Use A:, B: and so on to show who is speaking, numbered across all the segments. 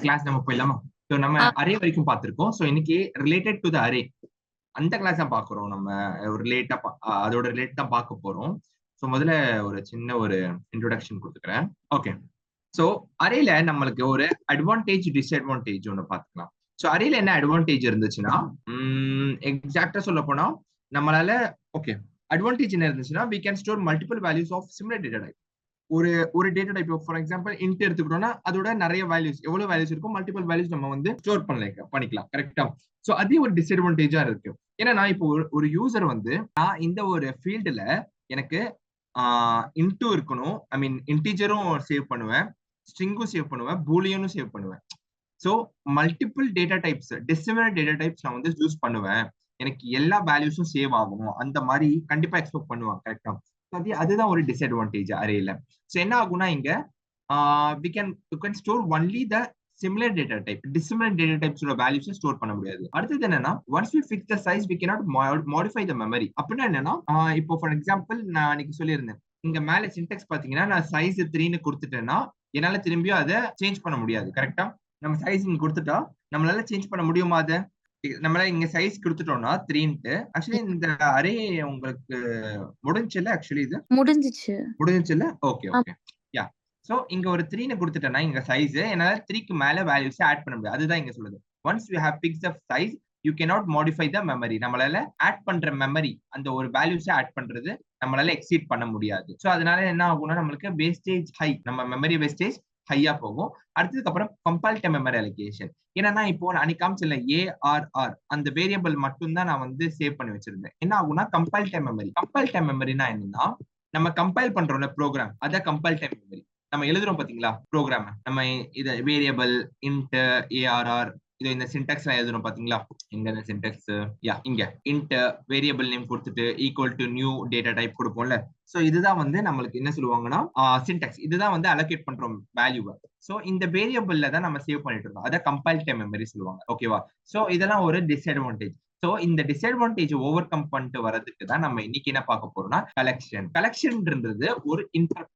A: Class நம்ம போயிடலாமா? So நம்ம அரே வரைக்கும் பார்த்திருக்கோம். ஸோ இன்னைக்கு ரிலேட்டட் டு த அரே அந்த கிளாஸ் தான் பார்க்குறோம். நம்ம ஒரு அதோட ரிலேட் தான் பார்க்க போறோம். ஸோ முதல்ல ஒரு சின்ன ஒரு இன்ட்ரோடக்ஷன் கொடுத்துக்கிறேன். ஓகே, ஸோ அரேல நம்மளுக்கு ஒரு அட்வான்டேஜ் டிஸ்அட்வான்டேஜ் ஒன்று பார்த்துக்கலாம். ஸோ அரேல என்ன அட்வான்டேஜ் இருந்துச்சுன்னா, எக்ஸாக்டா சொல்ல போனா நம்மளால ஓகே அட்வான்டேஜ் என்ன இருந்துச்சுன்னா, we can store multiple values of similar data type. ஒரு data type for example int எடுத்துக்கிட்டோம்னா அதோட நிறைய வேல்யூஸ் எவ்வளவு வேல்யூஸ் இருக்கும், மல்டிபிள் வேல்யூஸ் நம்ம வந்து ஸ்டோர் பண்ணிக்கலாம். கரெக்டா? சோ அதே ஒரு டிஸ்அட்வான்டேஜா இருக்கு. ஏன்னா நான் இப்போ ஒரு யூசர் வந்து நான் இந்த ஒரு ஃபீல்டுல எனக்கு இன்டூ இருக்கணும், ஐ மீன் இன்டீஜரும் சேவ் பண்ணுவேன், ஸ்ட்ரிங்கும் சேவ் பண்ணுவேன், பூலியனும் சேவ் பண்ணுவேன். So multiple data types, dissimilar data types நான் வந்து யூஸ் பண்ணுவேன், எனக்கு எல்லா வேல்யூஸும் சேவ் ஆகும், அந்த மாதிரி கண்டிப்பா எக்ஸ்பெக்ட் பண்ணுவாங்க. கரெக்டா? அதுதான் ஒரு டிஸ்அட்வான்டேஜ் அரேல. சோ என்ன ஆகும்னா இங்க we can store only the similar data type. Dissimilar data types ஓட வேல்யூஸ் ஸ்டோர் பண்ண முடியாது. அடுத்தது என்னன்னா, once we fix the size we cannot modify the memory. அப்படின்னா என்னன்னா, இப்போ ஃபார் எக்ஸாம்பிள் நான் அன்னைக்கு சொல்லியிருந்தேன், இங்க மேல சின்டெக்ஸ் பாத்தீங்கன்னா நான் சைஸ் 3ன்னு கொடுத்துட்டேன்னா என்னால திரும்பியும் அதை சேஞ்ச் பண்ண முடியாது. கரெக்டா? நம்ம சைஸ் இங்க கொடுத்துட்டா நம்மளால சேஞ்ச் பண்ண முடியுமா? அதை நம்மளால இங்க சைஸ் கொடுத்துட்டோம்னா 3ன்ட்டு ஆக்சுவலி இந்த அரே உங்களுக்கு முடிஞ்சுல, ஆக்சுவலி இது முடிஞ்சுல. Okay okay yeah. சோ இங்க ஒரு 3ன்னு கொடுத்துட்டேன்னா இங்க சைஸ் என்னால 3க்கு மேல வேல்யூஸ் ஆட் பண்ண முடியாது. அதுதான் இங்க சொல்லுது. Once you have fixed the size you cannot modify the memory. நம்மளால ஆட் பண்ற மெமரி, அந்த ஒரு வேல்யூஸ் ஆட் பண்றது நம்மளால எக்ஸீட் பண்ண முடியாது. சோ அதனால என்ன ஆகும்னா நம்மளுக்கு வேஸ்டேஜ் ஹை, நம்ம மெமரி வேஸ்டேஜ் ஹையா போகும். அடுத்ததுக்கு அப்புறம் கம்பைல் டைம் மெமரி அலோகேஷன். ஏன்னா இப்போ அன்னைக்கு காமிச்சல ஏஆர்ஆர் அந்த வேரியபிள் மட்டும் தான் நான் வந்து சேவ் பண்ணி வச்சிருந்தேன். என்ன ஆகும்னா கம்பைல் டைம் மெமரினா என்னன்னா, நம்ம கம்பைல் பண்றோம்ல ப்ரோக்ராம், அதான் கம்பைல் டைம் மெமரி. நம்ம எழுதுறோம் பாத்தீங்களா ப்ரோக்ராம், நம்ம இத வேரியபிள் இன்ட் ஏஆர்ஆர் இது இந்த சின்டாக்ஸ் எழுதுறோம் பாத்தீங்களா, இங்க சின்டாக்ஸ் யா இங்க இன்ட் வேரியபிள் நேம் கொடுத்துட்டு equal to new data type கொடுப்போம்ல. சோ இதுதான் வந்து நம்மளுக்கு என்ன சொல்லுவாங்கன்னா சின்டாக்ஸ். இதுதான் வந்து அலோகேட் பண்றோம் வேல்யூவை. சோ இந்த வேரியபிள்ல தான் நம்ம சேவ் பண்ணிட்டு இருக்கோம், அத கம்பைல் டைம் மெமரி சொல்லுவாங்க. ஓகேவா? சோ இதெல்லாம் ஒரு டிஸ்அட்வான்டேஜ். சோ இந்த டிஸ்அட்வான்டேஜ் ஓவர் கம் பண்ணிட்டு வரதுக்கு தான் நம்ம இன்னைக்கு என்ன பார்க்க போறோம்னா கலெக்ஷன்ன்றது ஒரு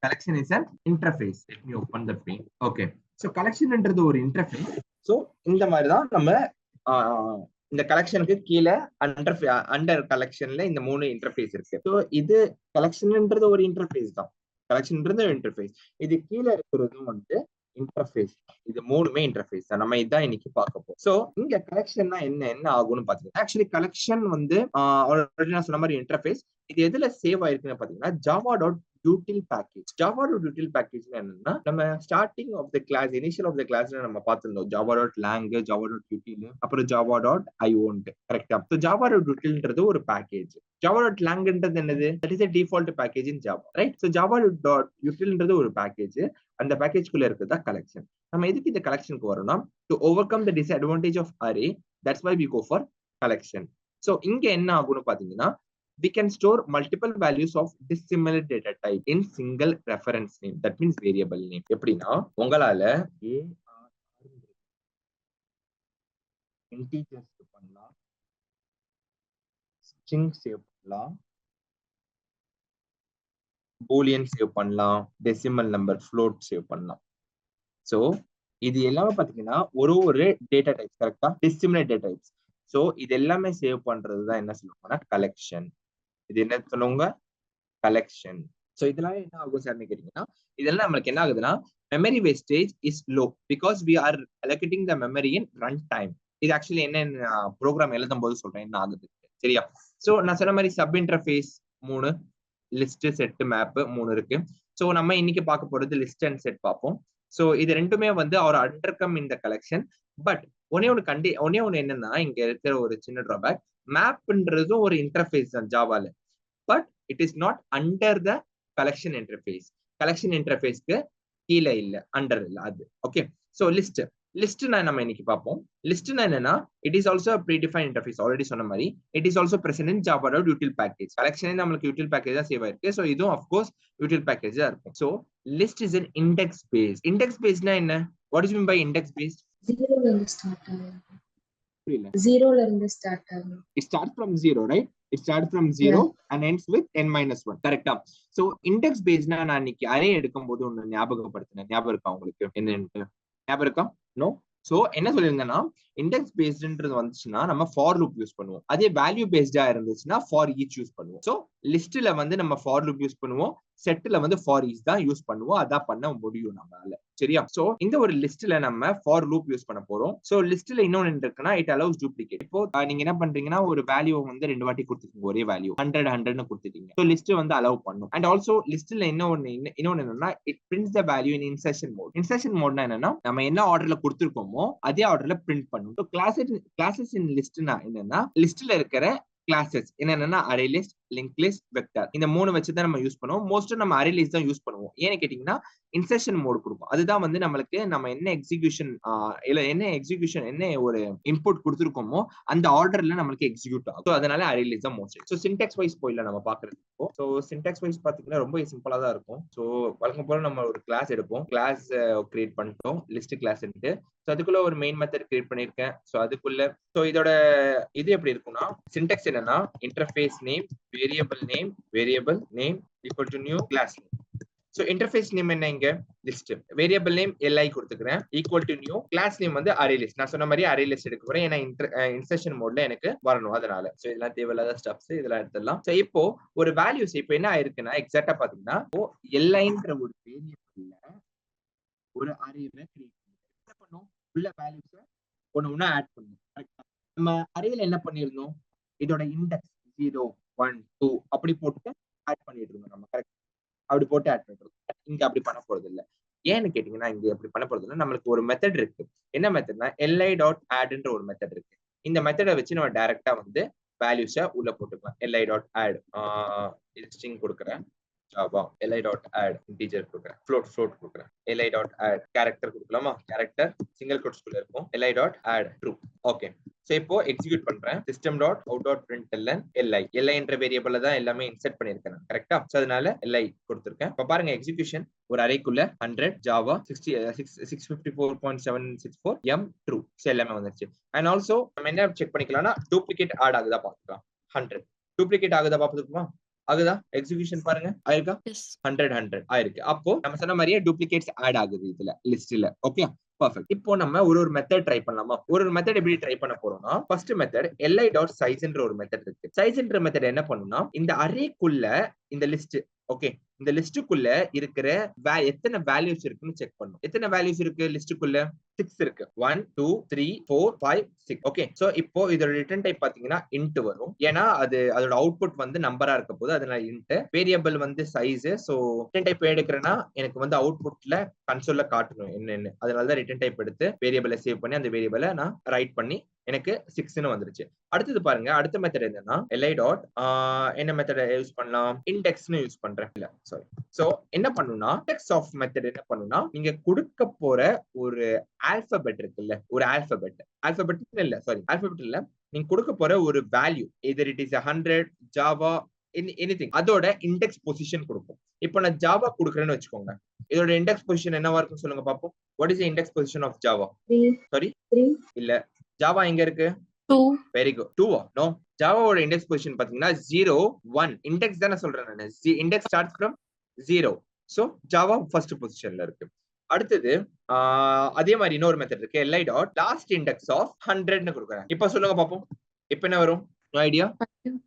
A: collection is an interface. Let me open the pane. Okay, so கலெக்ஷன்ன்றது ஒரு இன்டர்ஃபேஸ். சோ இந்த மாதிரி தான் நம்ம இந்த கலெக்ஷனுக்கு கீழே அண்டர் கலெக்ஷன்ல இந்த 3 இன்டர்ஃபேஸ் இருக்கு. சோ இது கலெக்ஷன்ன்றது ஒரு இன்டர்ஃபேஸ் தான். கலெக்ஷன்ன்றது ஒரு இன்டர்ஃபேஸ். இது கீழே இருக்கிறதும் வந்து இன்டர்ஃபேஸ். இது 3மே இன்டர்ஃபேஸ் தான். நம்ம இதான் இன்னைக்கு பார்க்க போறோம். சோ இங்க கலெக்ஷன்னா என்ன ஆகும்னு பாத்தீங்கன்னா, ஆக்சுவலி கலெக்ஷன் வந்து நான் சொன்ன மாதிரி இன்டர்ஃபேஸ். இது எதுல சேவ் ஆயிருக்குன்னு பாத்தீங்கன்னா java.util package. java.util package என்னன்னா, நம்ம starting of the class, initial of the கிளாஸ்ல நம்ம பார்த்திருந்தோம் java.lang, java.util, அப்புறம் java.io. கரெக்ட்டா? சோ java.utilன்றது ஒரு பேக்கேஜ். java.langன்றது என்னது? that is a default package in java, right? so java.utilன்றது ஒரு பேக்கேஜ். அந்த பேக்கேஜ்க்குள்ள இருக்குதா கலெக்ஷன். நம்ம எதுக்கு இந்த கலெக்ஷனுக்கு வரோம்னா, to overcome the disadvantage of array, that's why we go for collection. so இங்க என்ன ஆகும்னு பாத்தீங்கன்னா, we can store multiple values of dissimilar data type in single reference name, that means variable name. எப்படின்னா, உங்களால integers பண்ணலாம், string save பண்ணலாம், boolean save பண்ணலாம், decimal number float save பண்ணலாம். சோ இது எல்லாமே பாத்தீங்கன்னா ஒரு டேட்டா டைப். கரெக்டா? Dissimilar data types. சோ இது எல்லாமே சேவ் பண்றதுதான் என்ன சொல்லுவாங்கன்னா கலெக்ஷன். இது என்ன சொல்லுவாங்க? கலெக்ஷன். சோ இதெல்லாம் என்ன ஆகும் சார்னு கேட்டீங்கன்னா, இதெல்லாம் நம்மளுக்கு என்ன ஆகுதுன்னா, memory wastage is low because we are allocating the memory in run time. இது ஆக்சுவலி என்ன ப்ரோக்ராம் எழுதும் போது சொல்றேன் என்ன ஆகுது. சரியா? சோ நான் சொன்ன மாதிரி sub interface 3, list, set, map 3 இருக்கு. சோ நம்ம இன்னைக்கு பார்க்க போறது லிஸ்ட் அண்ட் செட் பார்ப்போம். சோ இது ரெண்டுமே வந்து அவர் அண்டர்கம் இந்த கலெக்ஷன். பட் ஒன்னே ஒன்னு என்னன்னா, இங்க இருக்கிற ஒரு சின்ன டிராபேக், மேப்ன்றதும் ஒரு இன்டர்ஃபேஸ் தான் ஜாவால. But it is not under the collection interface. Collection இன்டர்ஃபேஸ்க்கு கீழே இல்ல, அண்டர் இல்ல அது. ஓகே, சோ லிஸ்ட்னா நம்ம இன்னைக்கு பார்ப்போம். லிஸ்ட்னா என்னன்னா, it is also predefined interface. Already சொன்ன மாதிரி it is also present in java.util package. கலெக்ஷனே நம்மளுக்கு util package தான் சேவ் ஆயிருக்கு. சோ இதுவும் ஆஃப் கோர்ஸ் util package தான் இருக்கும். So list is an index based. index basedனா என்ன? what is mean by index based?
B: 0ல இருந்து ஸ்டார்ட் ஆகும்.
A: புரியல.
B: 0ல இருந்து ஸ்டார்ட் ஆகும்.
A: it starts from 0, right? it starts from 0 and ends with n-1. கரெக்ட்டா? சோ இண்டெக்ஸ் பேஸ்னா நான் இன்னைக்கு அரே எடுக்கும்போது ஒன்னு ஞாபகம் இருக்கா உங்களுக்கு? என்னன்னு ஞாபகம் இருக்கா? நோ? சோ என்ன சொல்லியிருந்தேன்னா இண்டெக்ஸ் பேஸ்டுன்றது வந்துச்சுன்னா நம்ம ஃபார் லூப் யூஸ் பண்ணுவோம். அதே வேல்யூ பேஸ்டா இருந்துச்சுன்னா ஃபார் ஈச் யூஸ் பண்ணுவோம். சோ லிஸ்ட்ல வந்து நம்ம ஃபார் லூப் யூஸ் பண்ணுவோம், செட்ல வந்து ஃபார் ஈச் தான் யூஸ் பண்ணுவோம். அதான் பண்ண முடியும் நம்மளால. சரியா? சோ இந்த ஒரு லிஸ்ட்ல நம்ம ஃபார் லூப் யூஸ் பண்ண போறோம். சோ லிஸ்ட்ல இன்னொன்னு இருக்குன்னா இட் அலோவ்ஸ் டூப்ளிகேட். இப்போ நீங்க என்ன பண்றீங்கன்னா ஒரு வேல்யூ வந்து 2 வாட்டி கொடுத்துருக்கீங்க, ஒரே வேல்யூ 100 கொடுத்துட்டீங்க. சோ லிஸ்ட் வந்து அலோவ் பண்ணும். அண்ட் ஆல்சோ லிஸ்ட்ல இன்னொன்னு என்னன்னா it prints the value in insertion mode. Insertion மோட்னா என்னன்னா நம்ம என்ன ஆர்டர்ல கொடுத்துருக்கோமோ அதே ஆர்டர்ல பிரிண்ட் பண்ணும். ஸோ கிளாஸஸ் இன் லிஸ்ட்னா என்னன்னா லிஸ்ட்ல இருக்கிற கிளாஸஸ் என்னன்னா array list, link list, vector. இந்த 3 வச்சு தான் நம்ம யூஸ் பண்ணுவோம். மோஸ்டா நம்ம அரே லிஸ்ட் தான் யூஸ் பண்ணுவோம். ஏன்னு கேட்டீங்கன்னா இன்சர்ஷன் மோட் கொடுக்கும். அதுதான் வந்து நம்மளுக்கு நம்ம என்ன எக்ஸிகியூஷன் என்ன ஒரு இன்புட் கொடுத்துருக்கோமோ அந்த ஆர்டர்ல நம்மளுக்கு எக்ஸிக்யூட் ஆகும். அதனால அரே லிஸ்ட் தான் மோஸ்ட். ஸோ சின்டாக்ஸ் வைஸ் போயில நம்ம பாக்குறதுக்கு. ஸோ சின்டாக்ஸ் வைஸ் பாத்தீங்கன்னா ரொம்ப சிம்பிளா தான் இருக்கும். ஸோ வழக்கம் போல நம்ம ஒரு கிளாஸ் எடுப்போம், கிளாஸ் கிரியேட் பண்ணிட்டோம், லிஸ்ட் கிளாஸ். ஸோ அதுக்குள்ள ஒரு மெயின் மெத்தட் கிரியேட் பண்ணிருக்கேன். ஸோ அதுக்குள்ள ஸோ இதோட இது எப்படி இருக்கும்னா சின்டாக்ஸ் என்னன்னா interface name, variable name equal to new class name. So interface name என்ன இங்க லிஸ்ட், வேரியபிள் நேம் li கொடுத்துக்கிறேன் equal to new, class name வந்து அரே லிஸ்ட். நான் சொன்ன மாதிரி அரே லிஸ்ட் எடுக்க போறேன் ஏன்னா இன்சர்ஷன் மோட்ல எனக்கு வரணும். அதனால சோ இதெல்லாம் தேவையில்லாத ஸ்டெப்ஸ் இதெல்லாம் எடுத்துடலாம். சோ இப்போ ஒரு வேல்யூஸ் இப்போ என்ன ஆயிருக்குன்னா எக்ஸாக்டா பாத்தீங்கன்னா இப்போ liன்ற ஒரு வேரியபிள்ல ஒரு அரேவை கிரியேட் என்ன பண்ணும், உள்ள வேல்யூஸ் ஒண்ணு ஆட் பண்ணும். நம்ம அரேல என்ன பண்ணிருந்தோம், இதோட இண்டெக்ஸ் 0 1 2 அப்படி போட்டு ஆட் பண்ணிட்டு இருந்தோம். நம்ம கரெக்ட் அப்படி போட்டு ஆட் பண்ணிட்டு இருக்கோம். இங்க அப்படி பண்ண போறது இல்ல. ஏன்னு கேட்டீங்கன்னா இங்க அப்படி பண்ண போறது இல்ல. நம்மளுக்கு ஒரு மெத்தட் இருக்கு. என்ன மெத்தட்னா li.addன்ற ஒரு மெத்தட் இருக்கு. இந்த மெத்தடை வச்சு நம்ம டைரக்டா வந்து வேல்யூஸை உள்ள போட்டுக்கலாம். li.add இது ஸ்ட்ரிங் கொடுக்குறேன், ஜாவா li.add integer கொடுக்குறேன், float கொடுக்குறேன், li.add character கொடுக்கலாமா, character சிங்கிள் கோட்ஸ்குள்ள இருக்கும், li.add true. ஓகே, சோ இப்போ எக்ஸிக்யூட் பண்றேன். system.out.println li என்ற வேரியபிள்ல தான் எல்லாமே இன்சர்ட் பண்ணிருக்கேன் கரெக்ட்டா. சோ அதனால li கொடுத்திருக்கேன். இப்ப பாருங்க எக்ஸிகியூஷன் ஒரு அரேக்குள்ள 100 ஜாவா 654.764 m true. சோ எல்லாமே வந்துருச்சு. அண்ட் ஆல்சோ நம்ம என்ன செக் பண்ணிக்கலாம்னா டூப்ளிகேட் ஆட் ஆகுதா பாத்துக்கலாம். 100 டூப்ளிகேட் ஆகுதா பாத்துக்குமா, ஆகுதா? எக்ஸிகியூஷன் பாருங்க ஆயிருக்கா, 100 ஆயிருக்கு. அப்போ நம்ம சொன்ன மாதிரியே டூப்ளிகேட்ஸ் ஆட் ஆகுது இதுல லிஸ்ட்ல. Okay perfect. இப்போ நம்ம ஒரு மெத்தட் ட்ரை பண்ணலாமா? ஒரு மெத்தட் எப்படி ட்ரை பண்ண போறோம்னா ஃபர்ஸ்ட் மெத்தட் li.sizeன்ற ஒரு மெத்தட் இருக்கு. sizeன்ற மெத்தட் என்ன பண்ணும்னா இந்த அரேக்குள்ள இந்த லிஸ்ட், ஓகே இந்த லிஸ்டுக்குள்ள இருக்கிற எத்தனை வேல்யூஸ் இருக்குன்னு செக் பண்ணும். எத்தனை வேல்யூஸ் இருக்கு லிஸ்டுக்குள்ள? 6 இருக்கு. 1 2 3 4 5 6. ஓகே சோ இப்போ இதோட ரிட்டர்ன் டைப் பாத்தீங்கன்னா இன்ட் வரும். ஏன்னா அதோட அவுட்புட் வந்து நம்பரா இருக்க போது அதனால இன்ட். வேரியபிள் வந்து சைஸ். சோ ரிட்டர்ன் டைப் எடுக்கிறேன்னா எனக்கு வந்து அவுட்புட்ல கன்சோல்ல காட்டணும் என்னன்னு. அதனாலதான் ரிட்டர்ன் டைப் எடுத்து வேரியபிளை சேவ் பண்ணி அந்த வேரியபிளை நான் ரைட் பண்ணி எனக்கு 6ன்னு வந்துருச்சு. அடுத்தது பாருங்க அடுத்த மெத்தட் என்னன்னா li. என்ன மெத்தட் யூஸ் பண்ணலாம், இண்டெக்ஸ்னு யூஸ் பண்றேன். இல்ல சாரி. சோ என்ன பண்ணுனா இண்டெக்ஸ் ஆஃப் மெத்தட் என்ன பண்ணுனா நீங்க கொடுக்க போற ஒரு ஆல்பபெட் இருக்குல்ல, ஒரு ஆல்பபெட் இல்ல நீங்க கொடுக்க போற ஒரு value either it is 100 Java anything அதோட இண்டெக்ஸ் பொசிஷன் கொடுக்கும். இப்போ நான் ஜாவா கொடுக்குறேன்னு வச்சுக்கோங்க, இதோட இண்டெக்ஸ் பொசிஷன் என்னவா இருக்கும் சொல்லுங்க பாப்போம். What is the index position of Java? Sorry இல்ல ஜாவா எங்க இருக்கு? 2. Very good. 2 நோ, ஜாவாவோட இண்டெக்ஸ் பொசிஷன் பாத்தீங்கன்னா 0 1 இண்டெக்ஸ் தான சொல்றேன் நான். Index starts from 0. So Java first பொசிஷன்ல இருக்கு. அடுத்தது அதே மாதிரி இன்னொரு மெத்தட் இருக்கு li.last index of 100ன்னு கொடுக்குறேன். இப்போ சொல்லுங்க பாப்போம் இப்போ என்ன வரும்? No idea.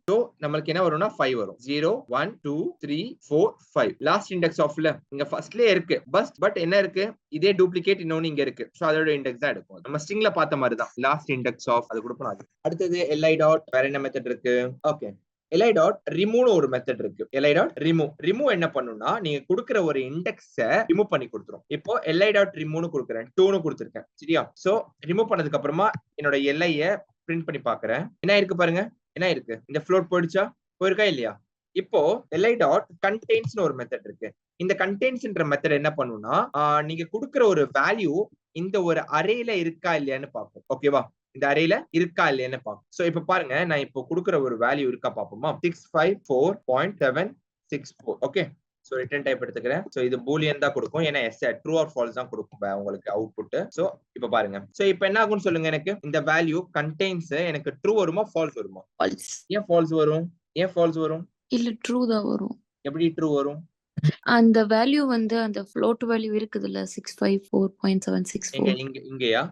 A: சோ நமக்கு என்ன வரும்னா 5 வரும். 0 1 2 3 4 5 லாஸ்ட் இண்டெக்ஸ் ஆஃப்ல இங்க ஃபர்ஸ்ட்லயே இருக்கு. பட் என்ன இருக்கு, இதே டூப்ளிகேட் இன்னொன்னு இங்க இருக்கு. சோ அதோட இண்டெக்ஸ் தான் எடுக்கும். நம்ம ஸ்ட்ரிங்ல பார்த்த மாதிரி தான் லாஸ்ட் இண்டெக்ஸ் ஆஃப் அது கொடுப்போம். அடுத்தது li. வேற என்ன மெத்தட் இருக்கு? ஓகே li.remove ஒரு மெத்தட் இருக்கு. li.remove என்ன பண்ணும்னா நீங்க கொடுக்கிற ஒரு இண்டெக்ஸ ரிமூவ் பண்ணி கொடுத்துரும். இப்போ li.remove கொடுக்குறேன் 2ன்னு கொடுத்திருக்கேன் சரியா. சோ ரிமூவ் பண்ணதுக்கு அப்புறமா என்னோட li-ய பிரிண்ட் பண்ணி பாக்குறேன். என்ன இருக்கு பாருங்க, என்ன இருக்கு, இந்த ஃப்ளோட் போயிடுச்சா, போயிருக்கா இல்லையா? இப்போ li.contains ஒரு மெத்தட் இருக்கு. இந்த contains மெத்தட் என்ன பண்ணும்னா நீங்க கொடுக்கிற ஒரு வேல்யூ இந்த ஒரு அரேல இருக்கா இல்லையான்னு பாப்போம். ஓகேவா, இந்த அரேல இருக்கா இல்லையான்னு பாப்போம். சோ இப்போ பாருங்க நான் இப்போ கொடுக்கிற ஒரு வேல்யூ இருக்கா பாப்போமா, 654.764. ஓகே சோ ரிட்டர்ன் டைப் எடுத்துக்கிறேன். சோ இது பூலியன் தான் கொடுக்கும், ஏன்னா ட்ரூ ஆர் ஃபால்ஸ் தான் கொடுக்கும் உங்களுக்கு அவுட்புட். சோ இப்போ பாருங்க, சோ இப்போ என்ன ஆகும்னு சொல்லுங்க, எனக்கு இந்த வேல்யூ கண்டெய்ன்ஸ் எனக்கு ட்ரூ வருமா ஃபால்ஸ் வருமா? ஃபால்ஸ். ஏன் ஃபால்ஸ் வரும்? இல்ல ட்ரூ தான் வரும். எப்படி ட்ரூ வரும்?
C: அந்த வேல்யூ வந்து அந்த ஃப்ளோட் வேல்யூ இருக்குதுல்ல 654.764.
A: இங்கயா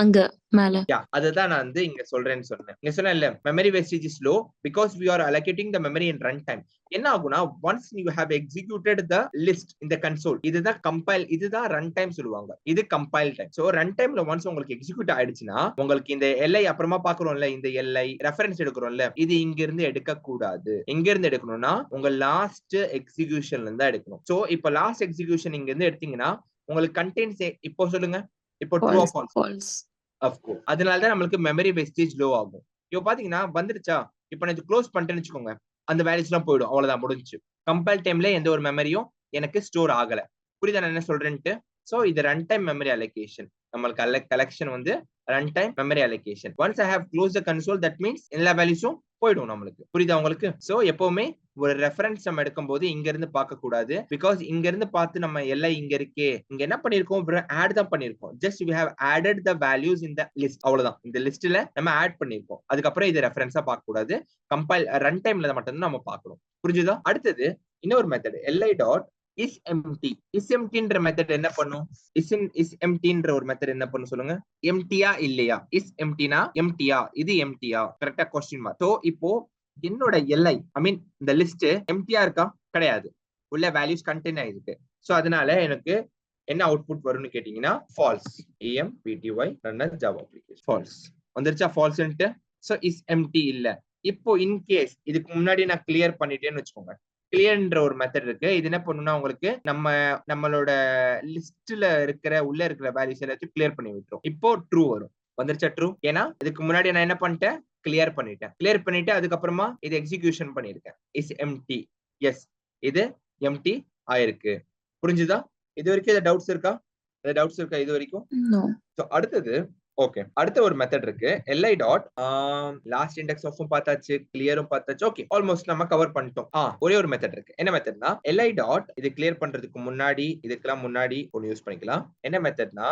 C: அங்க மேல.
A: அதுதான் நான் வந்து இங்க சொல்றேன்னு சொன்னேன். இங்க சொன்னேன் இல்ல, memory wastage is low because we are allocating the memory in run time. என்ன ஆகும்னா once you have executed the list in the console, இதுதான் கம்பைல், இதுதான் ரன் டைம் சொல்லுவாங்க, இது கம்பைல் டைம். சோ ரன் டைம்ல ஒன்ஸ் உங்களுக்கு எக்ஸிக்யூட் ஆயிடுச்சுன்னா உங்களுக்கு இந்த எல்ஐ அப்புறமா பாக்குறோம்ல, இந்த எல்ஐ ரெஃபரன்ஸ் எடுக்கிறோம்ல, இது இங்க இருந்து எடுக்க கூடாது. எங்க இருந்து எடுக்கணும்னா உங்க லாஸ்ட் எக்ஸிகியூஷன்ல இருந்து எடுக்கணும். சோ இப்போ லாஸ்ட் எக்ஸிகியூஷன் இங்க இருந்து எடுத்தீங்கன்னா உங்களுக்கு கண்டென்ட்ஸ் இப்போ சொல்லுங்க, இப்போ ட்ரூ ஆர் ஃபால்ஸ். அதனாலதான் நம்மளுக்கு மெமரி வேஸ்டேஜ் லோ ஆகும். இப்போ பாத்தீங்கன்னா வந்துருச்சா, இப்போ நான் இது க்ளோஸ் பண்ணிட்டேன்னு வச்சுக்கோங்க, அந்த வேல்யூஸ் எல்லாம் போயிடும், அவ்வளவுதான், முடிஞ்சு. கம்பைல் டைம்ல எந்த ஒரு மெமரியும் எனக்கு ஸ்டோர் ஆகல. புரியுதா நான் என்ன சொல்றேன்ட்டு? சோ இது ரன் டைம் மெமரி அலோகேஷன். நம்மளுக்கு கலெக்ஷன் வந்து run time memory allocation. Once I have close the console, that means எல்லா வேல்யூஸும் போயிடும் நம்மளுக்கு. புரியுதா உங்களுக்கு? சோ எப்பவுமே ஒரு ரெஃபரன்ஸ் நம்ம எடுக்கும் போது இங்க இருந்து பார்க்க கூடாது. பிகாஸ் இங்க இருந்து பார்த்து நம்ம எல்லாம் இங்க இருக்கே, இங்க என்ன பண்ணிருக்கோம், ஆட் தான் பண்ணிருக்கோம். Just we have added the values in the list, அவ்வளவுதான். இந்த லிஸ்ட்ல நம்ம ஆட் பண்ணிருக்கோம். அதுக்கப்புறம் இது ரெஃபரன்ஸா பார்க்க கூடாது. கம்பைல் ரன் டைம்ல மட்டும் நம்ம பார்க்கணும். புரிஞ்சுதா? அடுத்தது இன்னொரு method li dot is empty. is emptyன்ற மெத்தட் என்ன பண்ணும்? is emptyன்ற ஒரு மெத்தட் என்ன பண்ணும் சொல்லுங்க? எம்டியா இல்லையா? is emptyனா எம்டியா, இது எம்டியா, கரெக்டா கொஸ்டின் மார்க். சோ இப்போ என்னோட எல்ஐ ஐ மீன் இந்த லிஸ்ட் எம்டியா இருக்கா? கிடையாது, உள்ள வேல்யூஸ் கண்டெயின் ஆயிருக்கு. சோ அதனால எனக்கு என்ன அவுட்புட் வரும்னு கேட்டீங்கன்னா false. empty run as java application. False வந்துருச்சா? ஃபால்ஸ்ன்ட்டு. சோ is empty இல்ல. இப்போ இன்கேஸ் இதுக்கு முன்னாடி நான் கிளியர் பண்ணிட்டேன்னு வச்சுக்கோங்க, கிளியர்ன்ற ஒரு மெத்தட் இருக்கு. இது என்ன பண்ணுன்னா உங்களுக்கு நம்மளோட லிஸ்ட்ல உள்ள இருக்கிற வேல்யூஸ் எல்லாத்தையும் கிளியர் பண்ணி விட்டுரும். இப்போ ட்ரூ வரும். வந்துருச்சா ட்ரூ? ஏன்னா இதுக்கு முன்னாடி நான் என்ன பண்ணிட்டேன், கிளியர் பண்ணிட்டு அதுக்கப்புறமா இது எக்ஸிகியூஷன் பண்ணிருக்கேன். Is empty. எஸ், இது எம்டி ஆயிருக்கு. புரிஞ்சுதா? இது வரைக்கும் ஏதாவது டவுட்ஸ் இருக்கா இது வரைக்கும்? அடுத்தது ஓகே, அடுத்த ஒரு மெத்தட் இருக்கு, li டாட் லாஸ்ட் இண்டெக்ஸ் ஆஃபும் பார்த்தாச்சு, கிளியரும் பார்த்தாச்சு. ஓகே, ஆல்மோஸ்ட் நம்ம கவர் பண்ணிட்டோம். ஒரே ஒரு மெத்தட் இருக்கு. என்ன மெத்தட்னா li டாட் இது கிளியர் பண்றதுக்கு முன்னாடி, இதுக்கெல்லாம் முன்னாடி ஒன்னு யூஸ் பண்ணிக்கலாம். என்ன மெத்தட்னா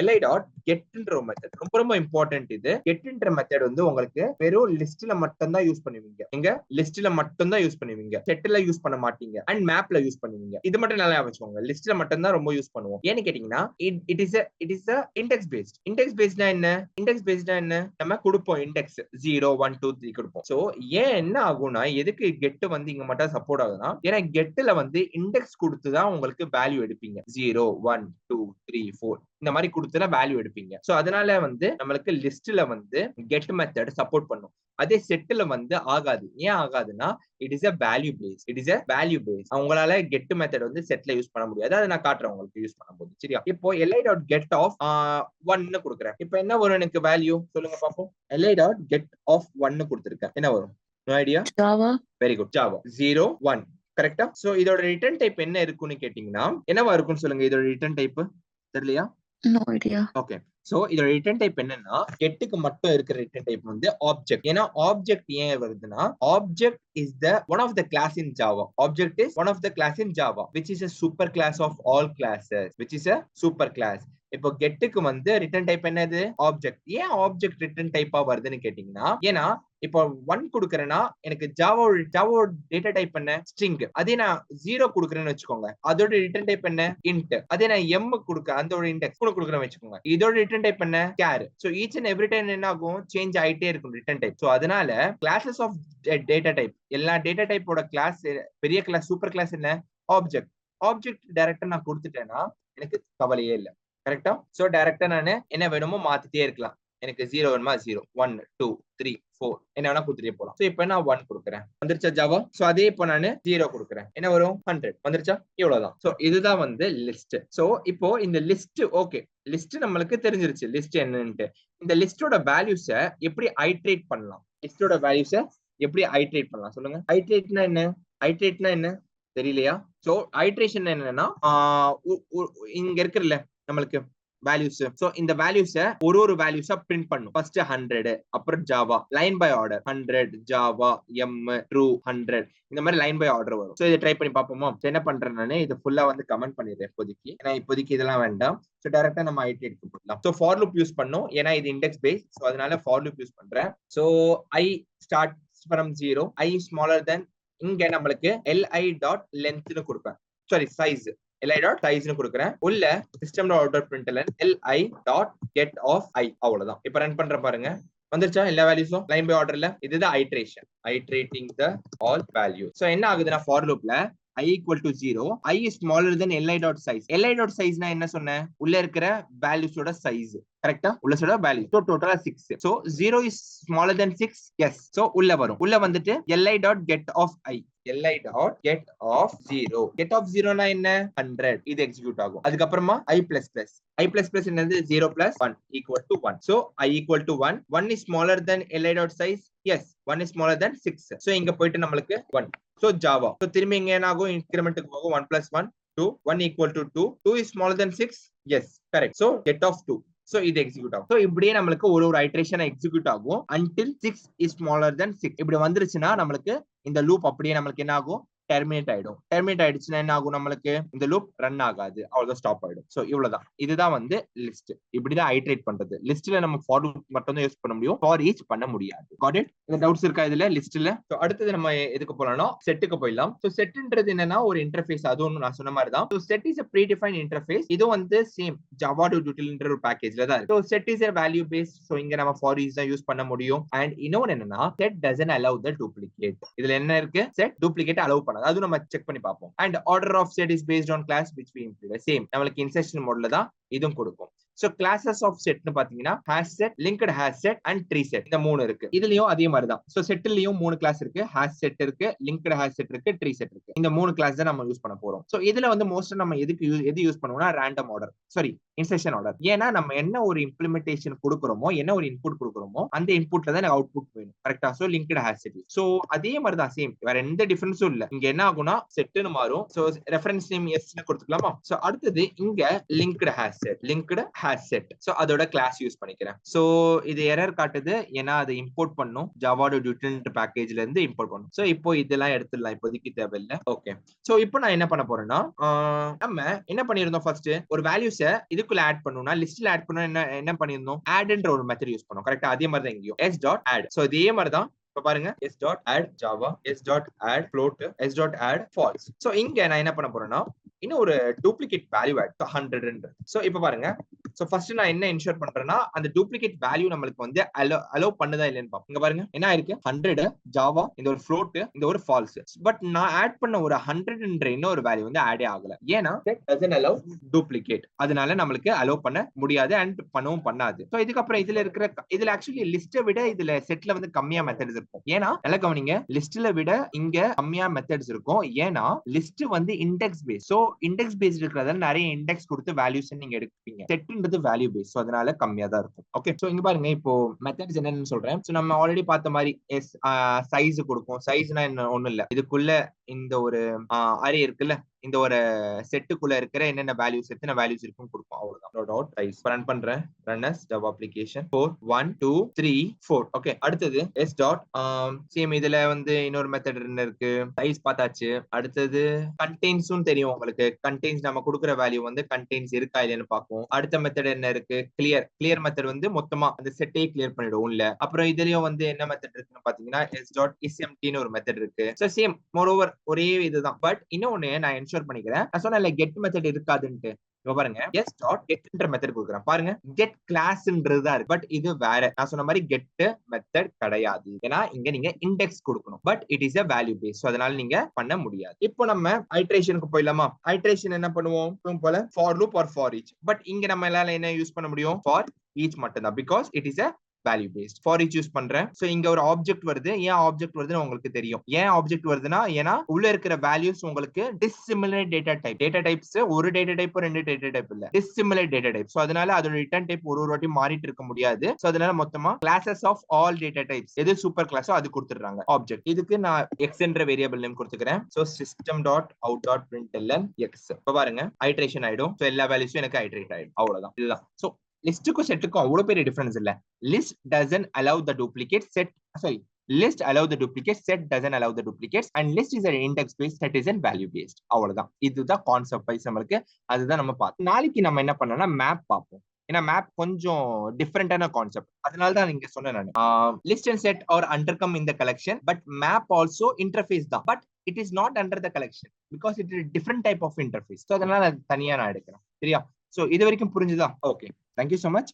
A: li டாட் கெட்ன்ற ஒரு மெத்தட். ரொம்ப இம்பார்ட்டன்ட் இது. கெட்ன்ற மெத்தட் வந்து உங்களுக்கு வெறும் லிஸ்ட்ல மட்டும் தான் யூஸ் பண்ணுவீங்க. எங்க லிஸ்ட்ல மட்டும் தான் யூஸ் பண்ணுவீங்க, செட்ல யூஸ் பண்ண மாட்டீங்க, அண்ட் மேப்ல யூஸ் பண்ணுவீங்க. இது மட்டும் நல்லா வச்சுக்கோங்க, லிஸ்ட்ல மட்டும் தான் ரொம்ப யூஸ் பண்ணுவோம். ஏன்னு கேட்டீங்கன்னா it is index based. Index பேஸ்டா என்ன, நம்ம கொடுப்போம் இண்டெக்ஸ் 0 1 2 3 கொடுப்போம். சோ ஏன் என்ன ஆகும்னா, எதுக்கு கெட் வந்து இங்க மட்டும் சப்போர்ட் ஆகுதுன்னா, ஏன்னா கெட்ல வந்து இண்டெக்ஸ் கொடுத்து தான் உங்களுக்கு வேல்யூ எடுப்பீங்க. 0 1 2 3 4 இந்த மாதிரி கொடுத்துனா வேல்யூ எடுப்பீங்க. சோ அதனால வந்து நம்மளுக்கு லிஸ்ட்ல வந்து கெட் மெத்தட் சப்போர்ட் பண்ணும். அதே செட்ல வந்து ஆகாது. ஏன் ஆகாதுன்னா it is a value base. அவங்களால கெட் மெத்தட் வந்து செட்ல யூஸ் பண்ண முடியாது. அதை நான் காட்டுறேன் உங்களுக்கு யூஸ் பண்ணும்போது. சரியா? இப்போ li டாட் கெட் ஆஃப் 1 கொடுக்குறேன். இப்போ என்ன வரும் எனக்கு வேல்யூ சொல்லுங்க பாப்போம். li டாட் கெட் ஆஃப் 1 கொடுத்திருக்கேன். என்ன வரும்? No idea? Java. Very good, Java 0 1. கரெக்டா? சோ இதோட ரிட்டர்ன் டைப் என்ன இருக்குன்னு கேட்டீங்கன்னா என்னவா இருக்கும்னு சொல்லுங்க. இதோட ரிட்டர்ன் டைப் தெரியலையா? No idea. ஓகே, சோ இதோட ரிட்டர்ன் டைப் என்னன்னா, கெட்டுக்கு மட்டும் இருக்கிற ரிட்டர்ன் டைப் வந்து ஆப்ஜெக்ட். ஏன்னா ஆப்ஜெக்ட் ஏன் வருதுன்னா, object is the one of the class in Java. Object is one of the class in Java, which is a super class of all classes, which is a super class. இப்போ கெட்டுக்கு வந்து return type என்னது? Object. ஏன் object return டைப்பா வருதுன்னு கேட்டீங்கன்னா, ஏன்னா இப்போ 1 கொடுக்கறேன்னா எனக்கு ஜாவா டேட்டா டைப் என்ன? ஸ்ட்ரிங். அதே நான் 0 கொடுக்கறேன்னு வச்சுக்கோங்க, அதோட ரிட்டர்ன் டைப் என்ன? இன்ட். அதே நான் m அதோட இண்டெக்ஸ் கொடுக்கறேன்னு வச்சுக்கோங்க, இதோட ரிட்டர்ன் டைப் என்ன? char. So each and every time என்ன ஆகும்? சேஞ்ச் ஆயிட்டே இருக்கும் ரிட்டர்ன் டைப். சோ அதனால கிளாसेस ஆஃப் டேட்டா டைப், எல்லா டேட்டா டைப்போட கிளாஸ், பெரிய கிளாஸ், சூப்பர் கிளாஸ் என்ன? ஆப்ஜெக்ட் டைரக்டா நான் கொடுத்துட்டேன்னா எனக்கு கவலையே இல்லை. கரெக்டா? சோ டைரக்டா நான் என்ன வேணுமோ மாத்திட்டே இருக்கலாம். எனக்கு 0 வேணுமா 0 1 2 3 4 என்ன வேணா கொடுத்துட்டே போலாம். சோ இப்போ நான் 1 கொடுக்குறேன். வந்துருச்சா ஜாவா? சோ அதே இப்போ நான் 0 கொடுக்குறேன். என்ன வரும்? 100. வந்துருச்சா? இவ்வளவுதான். சோ இதுதான் வந்து லிஸ்ட். சோ இப்போ இந்த லிஸ்ட் ஓகே, லிஸ்ட் நம்மளுக்கு தெரிஞ்சிருச்சு லிஸ்ட் என்னன்னு. இந்த லிஸ்டோட வேல்யூஸ எப்படி ஐட்ரேட் பண்ணலாம்? லிஸ்டோட வேல்யூஸ எப்படி ஐட்ரேட் பண்ணலாம் சொல்லுங்க. ஐட்ரேட்னா என்ன தெரியலையா? சோ ஐட்ரேஷன் என்னன்னா, இங்க இருக்குல்ல நம்மளுக்கு வேல்யூஸ். சோ இந்த வேல்யூஸ ஒரு வேல்யூஸா பிரிண்ட் பண்ணும். ஃபர்ஸ்ட் 100, அப்புறம் Java line by order 100 Java m true 100 இந்த மாதிரி லைன் பை ஆர்டர் வரும். சோ இதை ட்ரை பண்ணி பாப்போமா? என்ன பண்றேன் நானு, இது ஃபுல்லா வந்து கமெண்ட் பண்ணிடுறேன் இப்போதைக்கு. ஏன்னா இப்போதைக்கு இதெல்லாம் வேண்டாம். சோ டைரக்டா நம்ம ஐட்ரேட் பண்ணலாம். சோ ஃபார் லூப் யூஸ் பண்ணும், ஏன்னா இது இண்டெக்ஸ் பேஸ். சோ அதனால ஃபார் லூப் யூஸ் பண்றேன். So I start from 0, I smaller than, இங்க நம்மளுக்கு li டாட் லென்த்னு கொடுப்பேன். சாரி சைஸ் li டாட் சைஸ்னு கொடுக்குறேன். உள்ள system dot out dot println li dot get of i. அவ்வளவுதான். இப்ப ரன் பண்ற பாருங்க, வந்துருச்சா எல்லா வேல்யூஸும் லைன் பை ஆர்டர்ல. இதுதான் iteration, iterating the all value. So என்ன ஆகுதுன்னா ஃபார் லூப்ல i equal to 0, i is smaller than li dot size. li dot size னா என்ன சொன்னேன், உள்ள இருக்கிற வேல்யூஸோட சைஸ் கரெக்ட்டா, உள்ள சொல்ற வேல்யூ. சோ டோட்டலா 6. So 0 is smaller than 6. yes. So உள்ள வரும். உள்ள வந்துட்டு li dot get of i, li dot get of 0. get of 0 னா என்ன, 100. இது எக்ஸிக்யூட் ஆகும். அதுக்கு அப்புறமா i plus plus என்னது 0 plus 1 equal to 1. so i equal to 1. 1 is smaller than li dot size. yes, 1 is smaller than 6. so இங்க போயிட்டு நம்மளுக்கு 1. so java. so திரும்பி இங்க என்ன ஆகும், இன்கிரிமென்ட்க்கு போகும். 1 plus 1 2. 1 equal to 2. 2 is smaller than 6. yes, correct. so get of 2. so இது execute ஆகும். so இப்படியே நம்மளுக்கு ஒரு ஐட்ரேஷன் எக்ஸிக்யூட் ஆகும் until 6 is smaller than 6. இப்படி வந்துருச்சுன்னா நம்மளுக்கு இந்த லூப் அப்படியே நம்மளுக்கு என்ன ஆகும், டெர்மினேட் ஆயிடும். டெர்மினேட் ஆயிடுச்சுன்னா என்ன ஆகும், நம்மளுக்கு இந்த லூப் ரன் ஆகாது, அவ்வளவுதான் ஸ்டாப் ஆயிடும். சோ இவ்வளவுதான். இதுதான் வந்து லிஸ்ட். இப்படிதான் ஐட்ரேட் பண்றது. லிஸ்ட்ல நம்ம ஃபார் லூப் மட்டும் தான் யூஸ் பண்ண முடியும், ஃபார் ஈச் பண்ண முடியாது. Got it? இந்த டவுட்ஸ் இருக்கா இதுல லிஸ்ட்ல? சோ அடுத்தது நம்ம எதுக்கு போலாம்னா செட்டுக்கு போயிடலாம். சோ செட்ன்றது என்னன்னா ஒரு இன்டர்ஃபேஸ். அதுவும் நான் சொன்ன மாதிரி தான். So set is a predefined interface. இது வந்து சேம் ஜாவா டாட் யூட்டில்ன்ற ஒரு பேக்கேஜ்ல தான் இருக்கு. So set is a value based. So இங்க நம்ம ஃபார் ஈச் தான் யூஸ் பண்ண முடியும். அண்ட் இன்னொன்னு என்னன்னா set doesn't allow the duplicate. இதுல என்ன இருக்கு, செட் டூப்ளிகேட் அலோவ் பண்ணாது. அது நம்ம செக் பண்ணி பார்ப்போம். and order of set is based on class which we implement. Same நமக்கு இன்செர்ஷன் மோட்ல தான் இதுவும் கொடுக்கும். so classes of set னு பாத்தீங்கன்னா hash set, linked hash set and tree set. இந்த மூணு இருக்கு. இதுலயும் அதே மாதிரி தான். so setலயும் மூணு கிளாஸ் இருக்கு. hash set இருக்கு, linked hash set இருக்கு, tree set இருக்கு. இந்த மூணு கிளாஸ் தான் நம்ம யூஸ் பண்ண போறோம். so இதுல வந்து மோஸ்டா நம்ம எது யூஸ் பண்ணுவோம்னா random order, sorry insertion order. ஏன்னா நம்ம என்ன ஒரு இம்ப்ளிமெண்டேஷன் கொடுக்குறோமோ, என்ன ஒரு இன்புட் கொடுக்குறோமோ அந்த இன்புட்ல தான் அவுட்புட் வேணும். கரெக்டா? So linked hash set. so அதே மாதிரி தான், சேம், வேற எந்த டிஃபரன்ஸும் இல்ல. இங்க என்ன ஆகும்னா செட்னு மாறும். so ரெஃபரன்ஸ் நேம் s னு கொடுத்துக்கலாமா? so அடுத்தது இங்க linked hash set. so அதோட கிளாஸ் யூஸ் பண்ணிக்கிறேன். so இது எரர் காட்டுது, ஏன்னா அதை இம்போர்ட் பண்ணும். ஜாவா டாட் யூட்டில் பேக்கேஜ்ல இருந்து இம்போர்ட் பண்ணும். so இப்போ இதெல்லாம் எடுத்துடலாம், இப்போதைக்கு தேவையில்லை. ஓகே, so இப்போ நான் என்ன பண்ண போறேன்னா நம்ம என்ன பண்ணிருந்தோம், ஃபர்ஸ்ட் ஒரு வேல்யூஸ இதுக்குள்ள ஆட் பண்ணனும்னா லிஸ்ட்ல ஆட் பண்ணனும். என்ன பண்ணிருந்தோம், ஆட்ன்ற ஒரு மெத்தட் யூஸ் பண்ணோம். கரெக்ட்டா? அதே மாதிரி தான் இங்கேயும் s டாட் ஆட். so இதே மாதிரி தான். இப்ப பாருங்க, s dot add Java, s dot add float, s dot add false. so இங்க நான் என்ன பண்ண போறேன்னா இன்னும் ஒரு டூப்ளிகேட் வேல்யூ ஆட் 100. சோ இப்ப பாருங்க, சோ ஃபர்ஸ்ட் நான் என்ன இன்ஷூர் பண்றேன்னா அந்த டூப்ளிகேட் வேல்யூ நம்மளுக்கு வந்து அலோவ் பண்ணுதா இல்லைன்னு பாப்போம். இங்க பாருங்க என்ன இருக்கு, 100 ஜாவா, இந்த ஒரு float, இந்த ஒரு false. பட் நான் ஆட் பண்ண ஒரு 100ன்ற இன்னொரு வேல்யூ வந்து ஆடே ஆகல. ஏன்னா set doesn't allow duplicate. அதனால நம்மளுக்கு அலோவ் பண்ண முடியாது அண்ட் பண்ணவும் பண்ணாது. சோ இதுக்கு அப்புறம் இதுல ஆக்சுவலி லிஸ்ட்டை விட இதுல செட்ல வந்து கம்மியா மெத்தட்ஸ் இருக்கும். ஏன்னா நல்லா கவனிங்க, லிஸ்ட்ல விட இங்க கம்மியா மெத்தட்ஸ் இருக்கும். ஏன்னா லிஸ்ட் வந்து index base. So index base இருக்கிறதால நிறைய இண்டெக்ஸ் கொடுத்து வேல்யூஸ் நீங்க எடுப்பீங்க. செட்ன்றது வேல்யூ பேஸ், அதனால கம்மியா தான் இருக்கும். ஓகே, சோ இங்க பாருங்க இப்போ மெத்தட்ஸ் என்னன்னு சொல்றேன். சோ நம்ம ஆல்ரெடி பார்த்த மாதிரி சைஸ் கொடுக்கும். சைஸ்னா என்ன, ஒண்ணும் இல்ல, இதுக்குள்ள இந்த ஒரு அரே இருக்குல்ல, இந்த ஒரு செட்டுக்குள்ள இருக்கிற என்னென்ன வேல்யூஸ், எத்தனை வேல்யூஸ் இருக்கும் கொடுக்கும். அவ்வளவுதான். டாட் சைஸ் ரன் பண்றேன். run as java application 4 1 2 3 4. Okay, அடுத்தது s டாட் சேம். இதுல வந்து இன்னொரு மெத்தட் என்ன இருக்கு, சைஸ் பார்த்தாச்சு. அடுத்தது கண்டெய்ன்ஸும் தெரியும் உங்களுக்கு. கண்டெய்ன்ஸ் நம்ம கொடுக்குற வேல்யூ வந்து கண்டெய்ன்ஸ் இருக்கா இல்லைன்னு பார்ப்போம். அடுத்த மெத்தட் என்ன இருக்கு, கிளியர் மெத்தட் வந்து மொத்தமா அந்த செட்டே கிளியர் பண்ணிடும் உள்ள. அப்புறம் இதுலயும் வந்து என்ன மெத்தட் இருக்குன்னு பாத்தீங்கன்னா s டாட் isempty ஒரு மெத்தட் இருக்கு. சோ சேம் மோரோவர் ஒரே இதுதான். பட் இன்னொன்னு நான் என்ஷூர் பண்ணிக்கிறேன். நான் சொன்னேன் கெட் மெத்தட் இருக்காதுன்ட்டு. இங்க பாருங்க, s டாட் கெட்ன்ற மெத்தட் கொடுக்குறேன். பாருங்க, கெட் கிளாஸ்ன்றது தான் இருக்கு. பட் இது வேற. நான் சொன்ன மாதிரி கெட் மெத்தட் கிடையாது. ஏன்னா இங்க நீங்க இண்டெக்ஸ் கொடுக்கணும். But it is a value base. அதனால நீங்க பண்ண முடியாது. இப்போ நம்ம ஐட்ரேஷனுக்கு போயிடலாமா? ஐட்ரேஷன் என்ன பண்ணுவோம் போல for loop or for each. But இங்க நம்ம எல்லாம் என்ன யூஸ் பண்ண முடியும், ஃபார் ஈச் மட்டும் தான். Because it is a value based. For each use பண்றேன். சோ இங்க ஒரு ஆப்ஜெக்ட் வருது. ஏன் ஆப்ஜெக்ட் வருதுன்னு உங்களுக்கு தெரியும். ஏன் ஆப்ஜெக்ட் வருதுன்னா, ஏன்னா உள்ள இருக்கிற வேல்யூஸ் உங்களுக்கு dissimilar data type. Data types ஒரு டேட்டா டைப் ரெண்டு டேட்டா டைப் இல்ல, டிஸ்சிமிலர் டேட்டா டைப். சோ அதனால அதோட ரிட்டர்ன் டைப் ஒரு வாட்டி மாறிட்டு இருக்க முடியாது. சோ அதனால மொத்தமா classes of all data types எது சூப்பர் கிளாஸோ அது கொடுத்துறாங்க ஆப்ஜெக்ட். இதுக்கு நான் x என்ற வேரியபிள் நேம் கொடுத்துக்கிறேன். So system dot out dot println x. இப்ப பாருங்க ஐட்ரேஷன் ஆயிடும். சோ எல்லா வேல்யூஸும் எனக்கு ஐட்ரேட் ஆயிடும். அவ்வளவுதான். இதுதான். சோ லிஸ்ட்டுக்கும் செட்டுக்கும் அவ்வளவு பெரிய டிஃபரன்ஸ் இல்ல. List doesn't allow the duplicate set, sorry, list allow the duplicate, set doesn't allow the duplicates, and list is an index based, set is an value based. அவ்வளவுதான். இதுதான் கான்செப்ட் வைஸ் நமக்கு. அதுதான் நம்ம பார்த்தோம். நாளைக்கு நம்ம என்ன பண்ணோம்னா மேப் பார்ப்போம். ஏன்னா மேப் கொஞ்சம் டிஃபரெண்டான கான்செப்ட். அதனால தான் நீங்க சொன்னேன் நான் list and set are undercome இந்த collection. But map also interface தான். But it is not under the collection because it is different type of interface. So அதனால அது தனியா நான் எடுக்கிறேன். சரியா? ஸோ இது வரைக்கும் புரிஞ்சுதா? Okay, thank you so much.